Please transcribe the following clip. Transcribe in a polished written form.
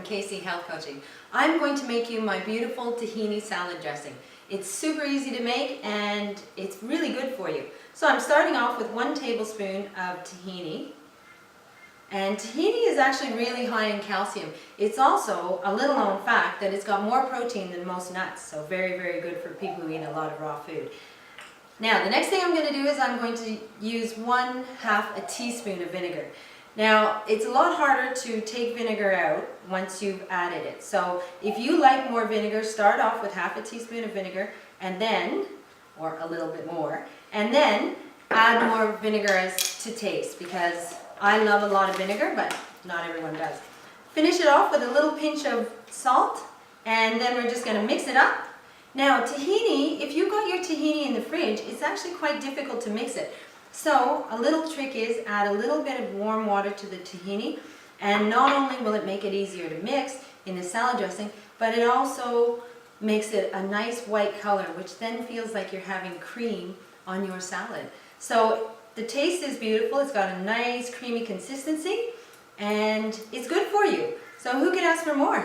KC Health Coaching. I'm going to make you my beautiful tahini salad dressing. It's super easy to make and it's really good for you. So I'm starting off with 1 tablespoon of tahini. And tahini is actually really high in calcium. It's also a little known fact that it's got more protein than most nuts, so very, very good for people who eat a lot of raw food. Now, the next thing I'm going to do is I'm going to use 1/2 a teaspoon of vinegar. Now, it's a lot harder to take vinegar out once you've added it. So if you like more vinegar, start off with 1/2 a teaspoon of vinegar and then, or a little bit more, and then add more vinegar as to taste, because I love a lot of vinegar, but not everyone does. Finish it off with a little pinch of salt, and then we're just going to mix it up. Now, tahini, if you've got your tahini in the fridge, it's actually quite difficult to mix it. So a little trick is add a little bit of warm water to the tahini, and not only will it make it easier to mix in the salad dressing, but it also makes it a nice white color, which then feels like you're having cream on your salad. So the taste is beautiful, it's got a nice creamy consistency, and it's good for you. So who could ask for more?